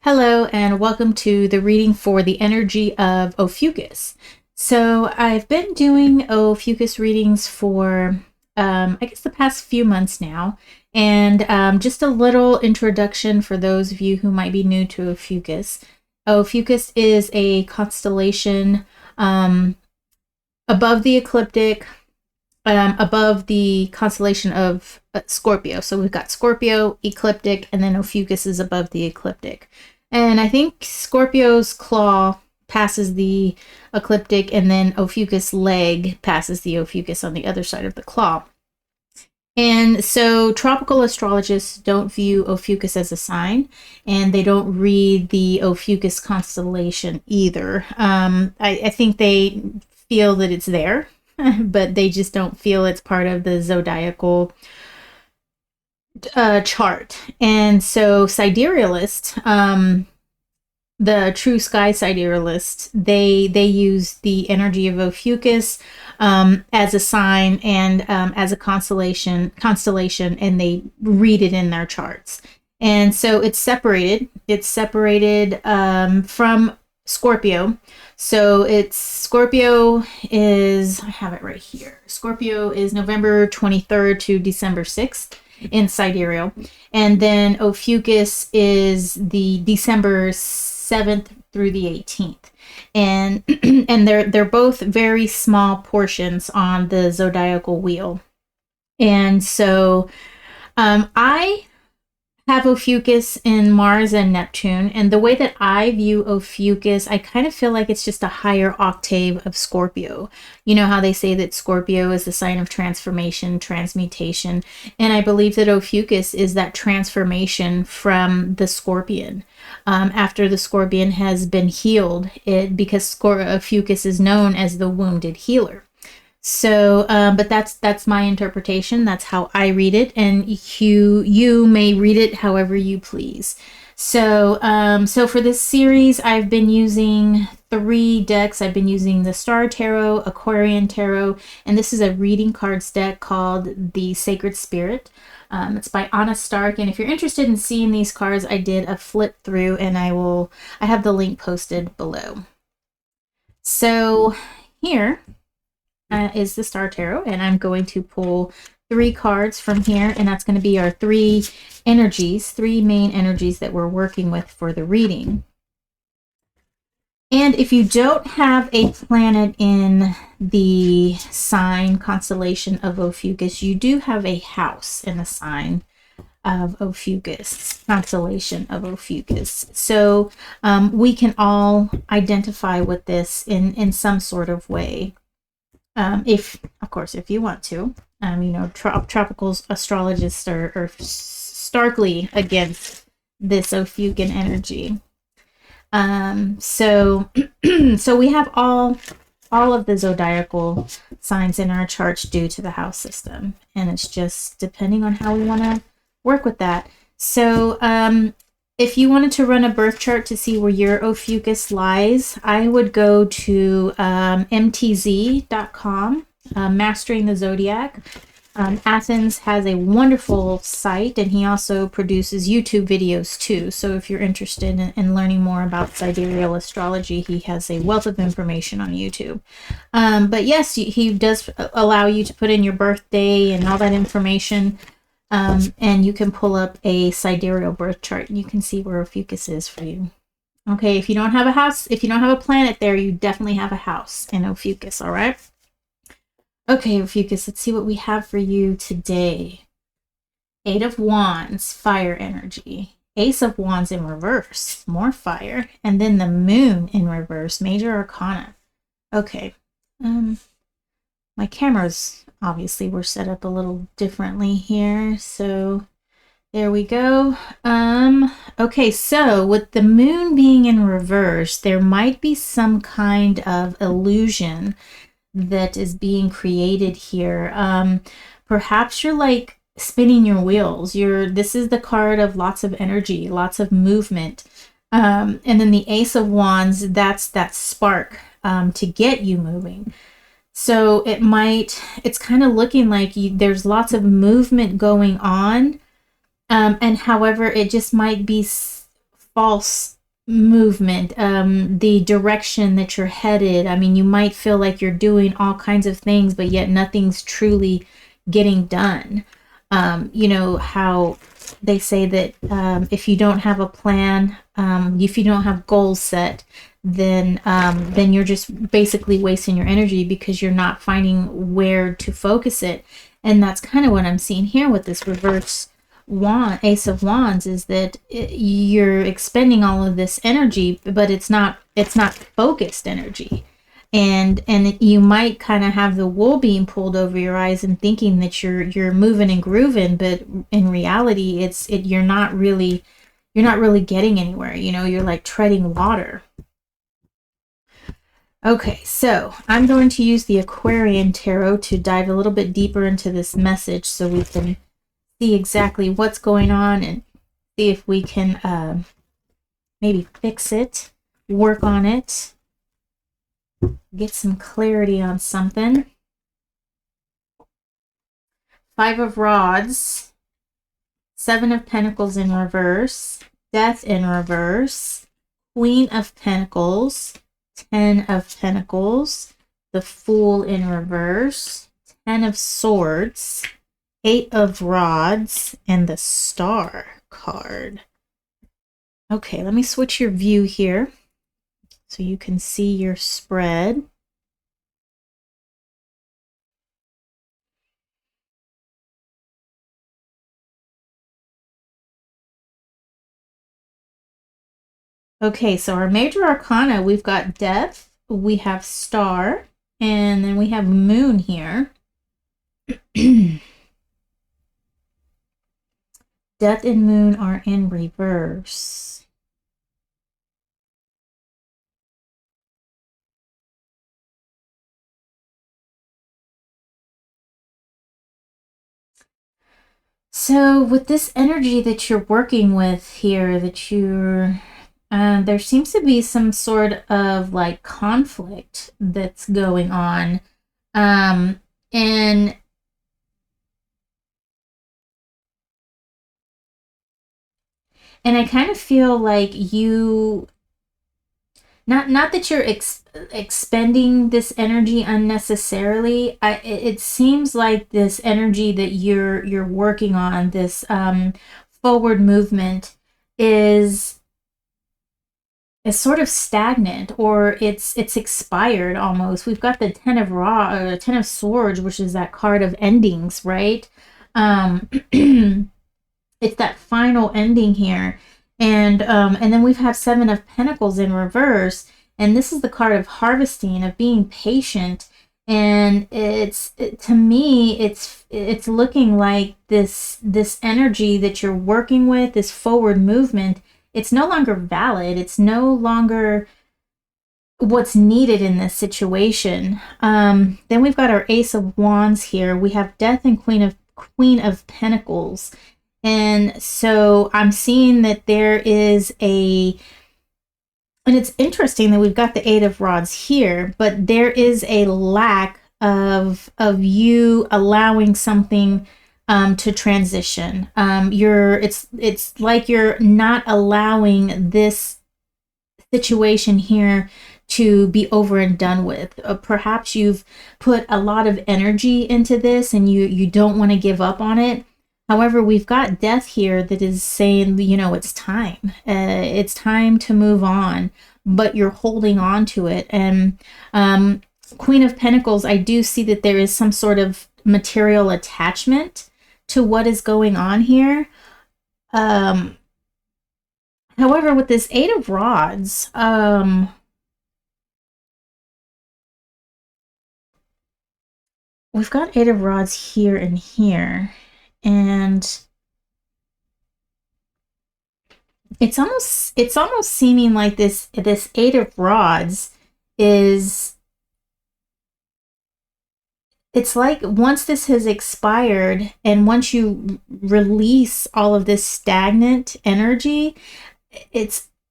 Hello and welcome to the reading for the energy of Ophiuchus. So I've been doing Ophiuchus readings for I guess the past few months now, and just a little introduction for those of you who might be new to Ophiuchus. Ophiuchus is a constellation above the ecliptic, above the constellation of Scorpio. So we've got Scorpio, ecliptic, and then Ophiuchus is above the ecliptic. And I think Scorpio's claw passes the ecliptic, and then Ophiuchus' leg passes the Ophiuchus on the other side of the claw. And so tropical astrologists don't view Ophiuchus as a sign, and they don't read the Ophiuchus constellation either. I think they feel that it's there, but they just don't feel it's part of the zodiacal chart. And so siderealists, the true sky siderealists, they use the energy of Ophiuchus as a sign and as a constellation, and they read it in their charts. And so it's separated. It's separated from Scorpio. So Scorpio is, I have it right here. Scorpio is November 23rd to December 6th in sidereal. And then Ophiuchus is the December 7th through the 18th. And and they're both very small portions on the zodiacal wheel. And so I have Ophiuchus in Mars and Neptune, and the way that I view Ophiuchus, I kind of feel like it's just a higher octave of Scorpio. You know how they say that Scorpio is the sign of transformation, transmutation, and I believe that Ophiuchus is that transformation from the Scorpion. After the Scorpion has been healed, because Ophiuchus is known as the wounded healer. So, but that's my interpretation. That's how I read it, and you may read it however you please. So, so for this series, I've been using 3 decks. I've been using the Star Tarot, Aquarian Tarot, and this is a reading cards deck called the Sacred Spirit. It's by Anna Stark, and if you're interested in seeing these cards, I did a flip through, and I have the link posted below. So here is the Star Tarot, and I'm going to pull 3 cards from here, and that's going to be our 3 energies, 3 main energies that we're working with for the reading. And if you don't have a planet in the sign constellation of Ophiuchus, you do have a house in the sign of Ophiuchus, constellation of Ophiuchus. So we can all identify with this in some sort of way. If you want to, tropical astrologists are starkly against this Ophiuchian energy. So we have all of the zodiacal signs in our charts due to the house system, and it's just depending on how we want to work with that. So if you wanted to run a birth chart to see where your Ophiuchus lies, I would go to mtz.com, Mastering the Zodiac. Athens has a wonderful site, and he also produces YouTube videos too. So if you're interested in learning more about sidereal astrology, he has a wealth of information on YouTube. But yes, he does allow you to put in your birthday and all that information. And you can pull up a sidereal birth chart, and you can see where Ophiuchus is for you. Okay, if you don't have a house, if you don't have a planet there, you definitely have a house in Ophiuchus, all right? Okay, Ophiuchus, let's see what we have for you today. 8 of Wands, fire energy. Ace of Wands in reverse, more fire. And then the Moon in reverse, major arcana. Okay, my cameras obviously were set up a little differently here, so there we go. Okay, so with the Moon being in reverse, there might be some kind of illusion that is being created here. Perhaps you're like spinning your wheels. This is the card of lots of energy, lots of movement. And then the Ace of Wands, that's that spark to get you moving. So it's kind of looking like there's lots of movement going on. And however, it just might be false movement, the direction that you're headed. I mean, you might feel like you're doing all kinds of things, but yet nothing's truly getting done. You know how they say that if you don't have a plan, if you don't have goals set, then you're just basically wasting your energy because you're not finding where to focus it. And that's kind of what I'm seeing here with this reverse wand, Ace of Wands, is that you're expending all of this energy, but it's not focused energy. And you might kind of have the wool being pulled over your eyes and thinking that you're moving and grooving, but in reality you're not really getting anywhere. You know, you're like treading water. Okay, so I'm going to use the Aquarian Tarot to dive a little bit deeper into this message so we can see exactly what's going on and see if we can maybe fix it, work on it, get some clarity on something. Five of Rods, Seven of Pentacles in reverse, Death in reverse, Queen of Pentacles, Ten of Pentacles, the Fool in reverse, Ten of Swords, Eight of Rods, and the Star card. Okay, let me switch your view here so you can see your spread. Okay, so our major arcana, we've got Death, we have Star, and then we have Moon here. Death and Moon are in reverse. So with this energy that you're working with here, that there seems to be some sort of like conflict that's going on. And I kind of feel like you, not that you're expending this energy unnecessarily. It seems like this energy that you're working on, this forward movement, is sort of stagnant, or it's expired almost. We've got the Ten of Swords, which is that card of endings, right? It's that final ending here. And then we have Seven of Pentacles in reverse, and this is the card of harvesting, of being patient. And to me, it's looking like this energy that you're working with, this forward movement, it's no longer valid. It's no longer what's needed in this situation. Then we've got our Ace of Wands here. We have Death and Queen of Pentacles. And so I'm seeing that there is and it's interesting that we've got the Eight of Rods here, but there is a lack of you allowing something to transition. It's like you're not allowing this situation here to be over and done with. Perhaps you've put a lot of energy into this and you don't want to give up on it. However, we've got Death here that is saying, you know, it's time. It's time to move on, but you're holding on to it. And Queen of Pentacles, I do see that there is some sort of material attachment to what is going on here. However, with this Eight of Rods, we've got Eight of Rods here and here. And it's almost seeming like this Eight of Rods is, it's like once this has expired and once you release all of this stagnant energy,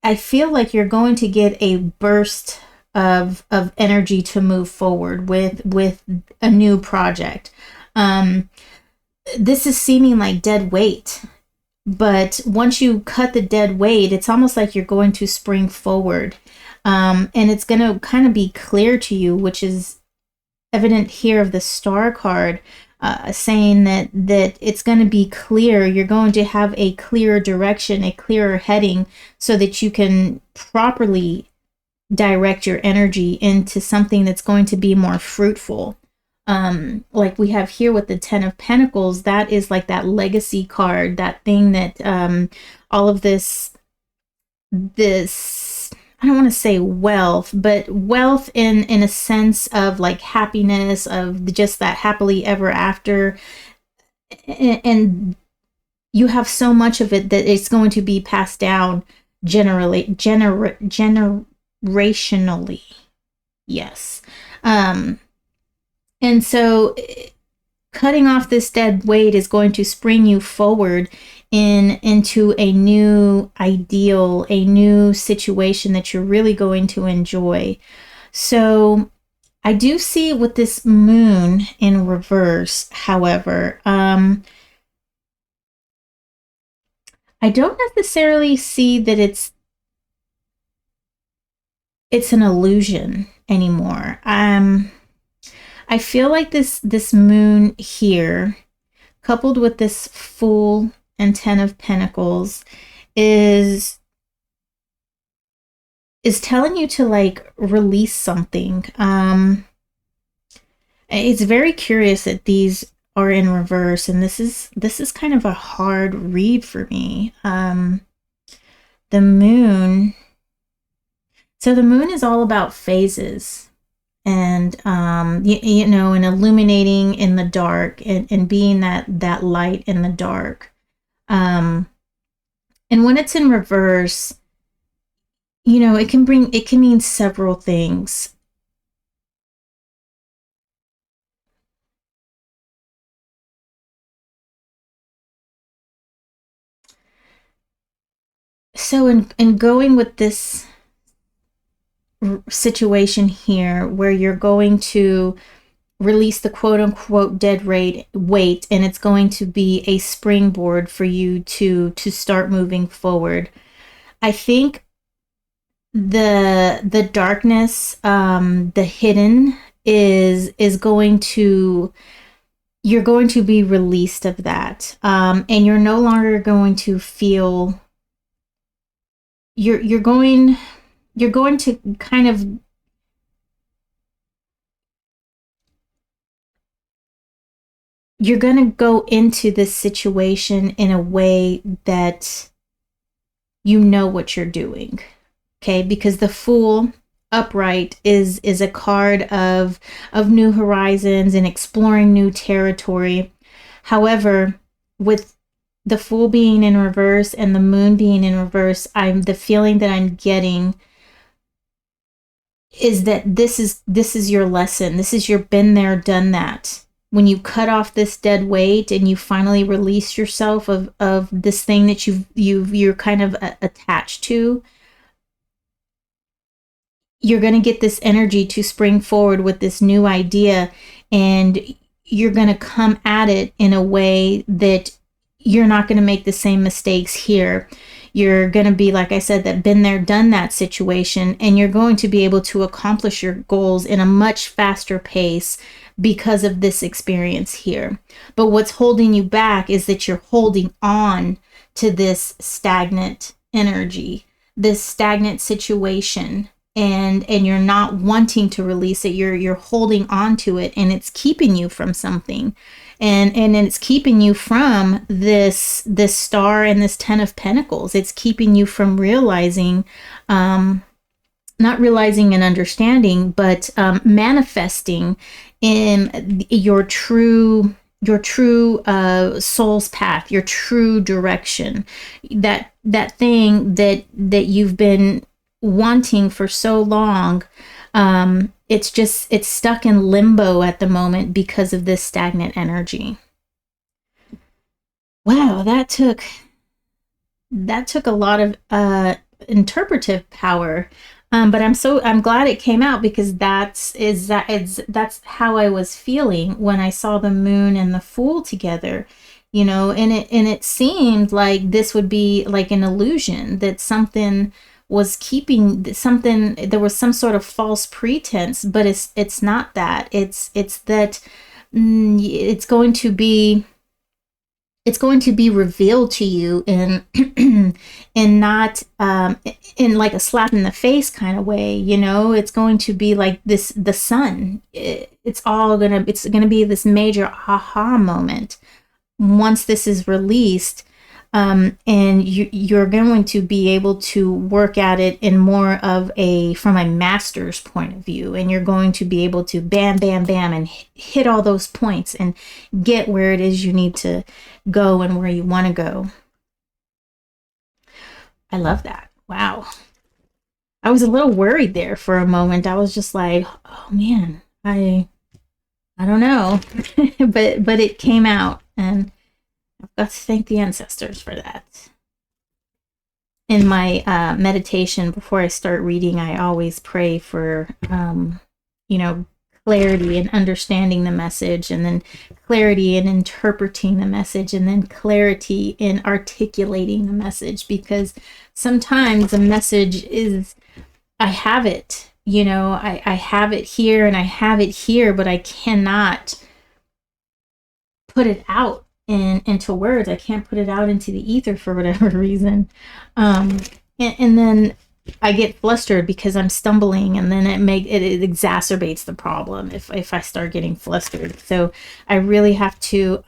I feel like you're going to get a burst of energy to move forward with a new project. This is seeming like dead weight. But once you cut the dead weight, it's almost like you're going to spring forward. And it's going to kind of be clear to you, which is evident here of the star card, saying that it's going to be clear. You're going to have a clearer direction, a clearer heading, so that you can properly direct your energy into something that's going to be more fruitful. Like we have here with the Ten of Pentacles, that is like that legacy card, that thing that all of this, I don't want to say wealth, but wealth in a sense of like happiness, of just that happily ever after. And you have so much of it that it's going to be passed down generationally. Yes. And so cutting off this dead weight is going to spring you forward into a new ideal, a new situation that you're really going to enjoy. So I do see with this moon in reverse, however, I don't necessarily see that it's an illusion anymore. I feel like this moon here, coupled with this Fool and Ten of Pentacles, is telling you to like release something. It's very curious that these are in reverse, and this is kind of a hard read for me. The moon. So the moon is all about phases. And you know, and illuminating in the dark, and being that light in the dark. And when it's in reverse, you know, it can mean several things. So in going with this situation here, where you're going to release the quote-unquote dead weight, and it's going to be a springboard for you to start moving forward. I think the darkness, the hidden, is going to, you're going to be released of that, and you're no longer going to feel, you're going to kind of, you're going to go into this situation in a way that you know what you're doing. Okay, because the Fool upright is a card of new horizons and exploring new territory. However, with the Fool being in reverse and the moon being in reverse, the feeling that I'm getting is that this is your lesson. This is your been there, done that. When you cut off this dead weight and you finally release yourself of this thing that you're kind of attached to, you're going to get this energy to spring forward with this new idea, and you're going to come at it in a way that you're not going to make the same mistakes here. You're going to be, like I said, that been there, done that situation, and you're going to be able to accomplish your goals in a much faster pace because of this experience here. But what's holding you back is that you're holding on to this stagnant energy, this stagnant situation, and you're not wanting to release it. You're holding on to it, and it's keeping you from something. And it's keeping you from this star and this Ten of Pentacles. It's keeping you from realizing, not realizing and understanding, but manifesting in your true soul's path, your true direction, that thing that you've been wanting for so long. It's stuck in limbo at the moment because of this stagnant energy. Wow, that took a lot of interpretive power. But I'm glad it came out, because that's how I was feeling when I saw the moon and the Fool together. you know, and it seemed like this would be like an illusion, that something was keeping something, there was some sort of false pretense, but it's not that. It's that it's going to be, it's going to be revealed to you in in not in like a slap in the face kind of way, you know. It's going to be like this, the sun, it's all gonna, it's gonna be this major aha moment once this is released. And you're going to be able to work at it in more of a, from a master's point of view, and you're going to be able to bam bam bam and hit all those points and get where it is you need to go and where you want to go. I love that. Wow. I was a little worried there for a moment. I was just like, oh man, I don't know. but it came out, and I've got to thank the ancestors for that. In my meditation before I start reading, I always pray for, you know, clarity in understanding the message, and then clarity in interpreting the message, and then clarity in articulating the message. Because sometimes the message is, I have it, you know, I have it here and I have it here, but I cannot put it out into words. I can't put it out into the ether for whatever reason. And then I get flustered because I'm stumbling, and then it exacerbates the problem if I start getting flustered. So I really have to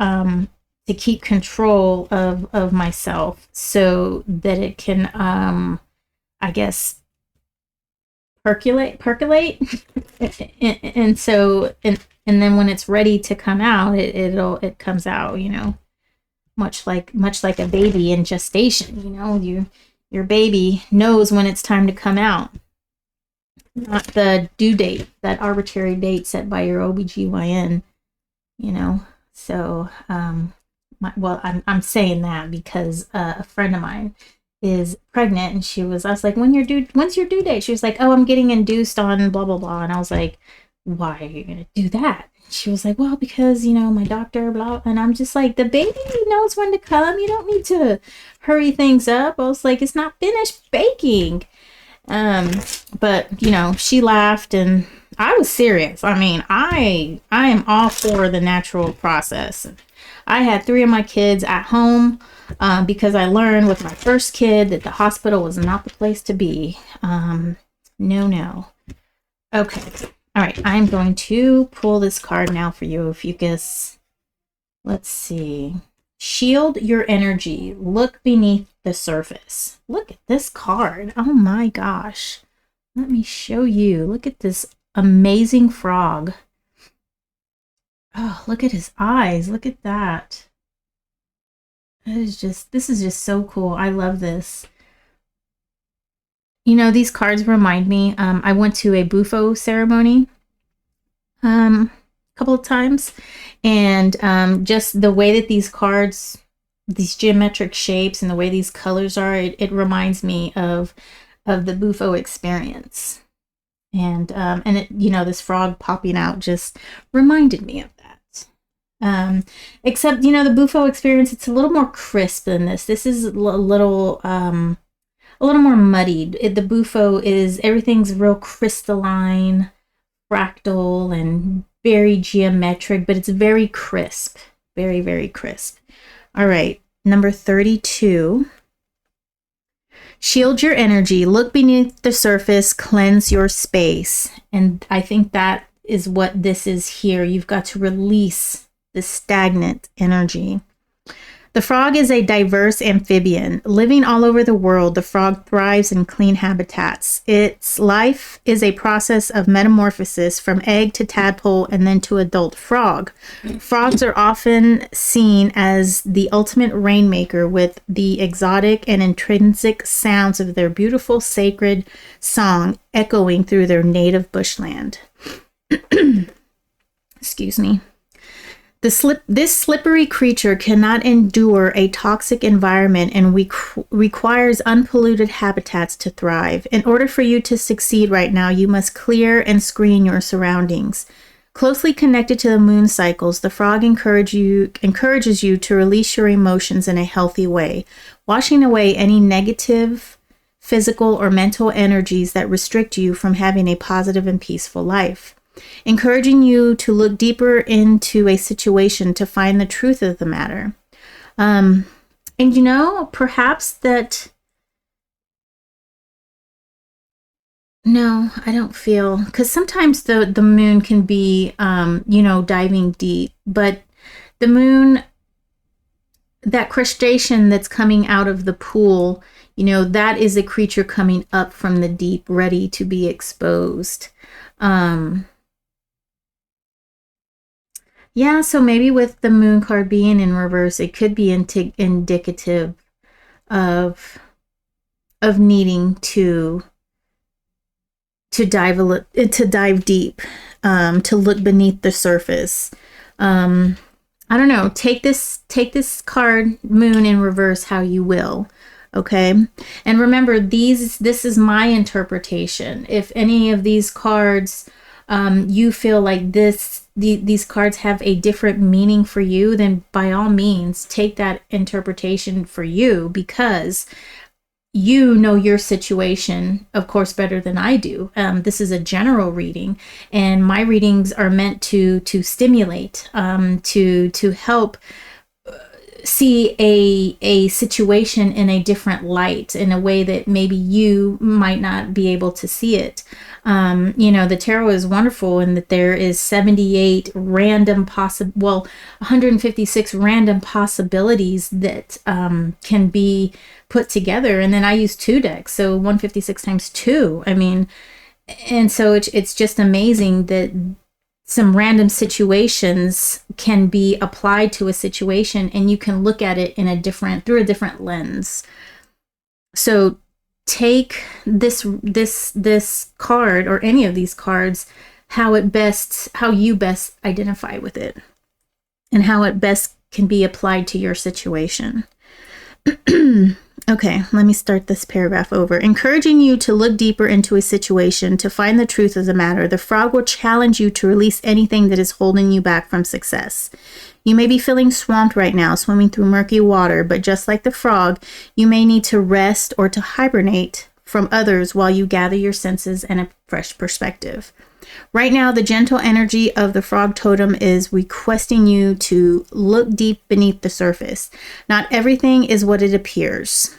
keep control of myself, so that it can I guess percolate and so and then when it's ready to come out, it comes out, you know, much like a baby in gestation. You know, your baby knows when it's time to come out, not the due date, that arbitrary date set by your OBGYN, you know. So I'm saying that because a friend of mine is pregnant, and I was like, when's your due date? She was like, oh, I'm getting induced on blah blah blah. And I was like, why are you gonna do that? She was like, well, because, you know, my doctor, blah. And I'm just like, the baby knows when to come. You don't need to hurry things up. I was like, it's not finished baking. But you know, she laughed, and I was serious. I mean, I am all for the natural process. I had 3 of my kids at home because I learned with my first kid that the hospital was not the place to be. No. Okay. All right. I'm going to pull this card now for you, Ophiuchus. Let's see. Shield your energy. Look beneath the surface. Look at this card. Oh my gosh. Let me show you. Look at this amazing frog. Oh, look at his eyes. Look at that. This is just so cool. I love this. You know, these cards remind me, I went to a Bufo ceremony a couple of times, and just the way that these cards, these geometric shapes, and the way these colors are, it reminds me of the Bufo experience. And it, you know, this frog popping out just reminded me of that. Except, you know, the Bufo experience, it's a little more crisp than this. This is a little more muddied. The Bufo is, everything's real crystalline, fractal, and very geometric, but it's very crisp. Very, very crisp. All right, number 32. Shield your energy, look beneath the surface, cleanse your space. And I think that is what this is here. You've got to release the stagnant energy. The frog is a diverse amphibian. Living all over the world, the frog thrives in clean habitats. Its life is a process of metamorphosis from egg to tadpole and then to adult frog. Frogs are often seen as the ultimate rainmaker, with the exotic and intrinsic sounds of their beautiful sacred song echoing through their native bushland. Excuse me. This slippery creature cannot endure a toxic environment and requires unpolluted habitats to thrive. In order for you to succeed right now, you must clear and screen your surroundings. Closely connected to the moon cycles, the frog encourages you to release your emotions in a healthy way, washing away any negative physical or mental energies that restrict you from having a positive and peaceful life, encouraging you to look deeper into a situation to find the truth of the matter. And perhaps that, no, I don't feel, because sometimes the moon can be, diving deep, but the moon, that crustacean that's coming out of the pool, that is a creature coming up from the deep, ready to be exposed. Yeah, so maybe with the moon card being in reverse, it could be indicative of needing to dive deep, to look beneath the surface. I don't know. Take this card, moon in reverse, how you will. Okay. And remember, this is my interpretation. If any of these cards, you feel like these cards have a different meaning for you, then by all means take that interpretation for you, because you know your situation, of course, better than I do. This is a general reading, and my readings are meant to stimulate, to help see a situation in a different light, in a way that maybe you might not be able to see it. The tarot is wonderful in that there is 78 156 random possibilities that can be put together. And then I use 2 decks, so 156 times 2. I mean, and so it's just amazing that some random situations can be applied to a situation, and you can look at it through a different lens. So take this card, or any of these cards, how you best identify with it, and how it best can be applied to your situation. Okay, let me start this paragraph over. Encouraging you to look deeper into a situation to find the truth of the matter, the frog will challenge you to release anything that is holding you back from success. You may be feeling swamped right now, swimming through murky water, but just like the frog, you may need to rest or to hibernate from others while you gather your senses and a fresh perspective. Right now, the gentle energy of the frog totem is requesting you to look deep beneath the surface. Not everything is what it appears.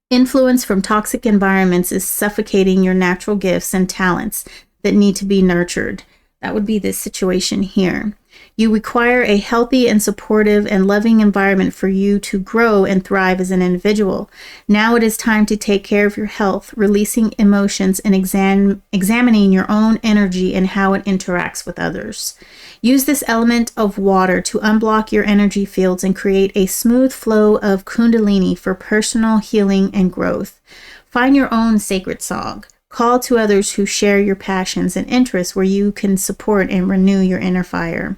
Influence from toxic environments is suffocating your natural gifts and talents that need to be nurtured. That would be this situation here. You require a healthy and supportive and loving environment for you to grow and thrive as an individual. Now it is time to take care of your health, releasing emotions and examining your own energy and how it interacts with others. Use this element of water to unblock your energy fields and create a smooth flow of kundalini for personal healing and growth. Find your own sacred song. Call to others who share your passions and interests, where you can support and renew your inner fire.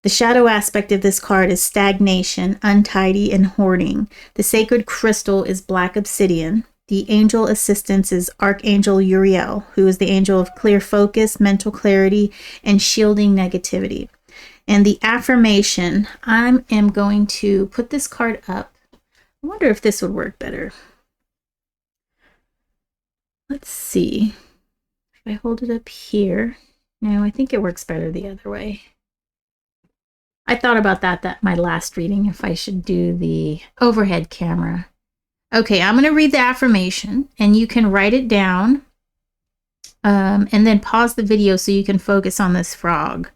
The shadow aspect of this card is stagnation, untidy, and hoarding. The sacred crystal is black obsidian. The angel assistance is Archangel Uriel, who is the angel of clear focus, mental clarity, and shielding negativity. And the affirmation, I am going to put this card up. I wonder if this would work better. Let's see. If I hold it up here. No, I think it works better the other way. I thought about that my last reading, if I should do the overhead camera. Okay, I'm going to read the affirmation, and you can write it down, and then pause the video so you can focus on this frog.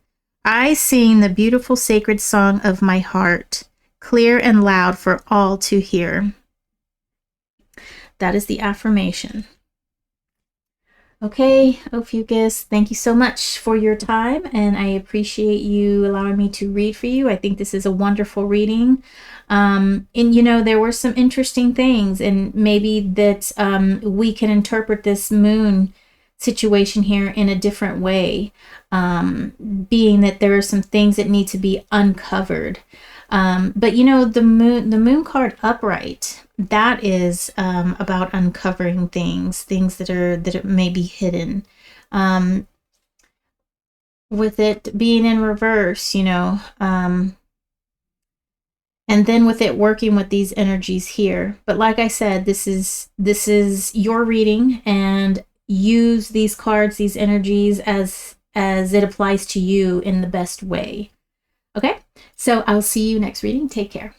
I sing the beautiful sacred song of my heart, clear and loud for all to hear. That is the affirmation. Okay, Ophiuchus, thank you so much for your time, and I appreciate you allowing me to read for you. I think this is a wonderful reading. And there were some interesting things, and maybe that we can interpret this moon situation here in a different way, being that there are some things that need to be uncovered. But the moon card upright, that is about uncovering things that may be hidden. with it being in reverse, you know, and then with it working with these energies here. But like I said, this is your reading, and use these cards, these energies, as it applies to you in the best way. Okay, so I'll see you next reading. Take care.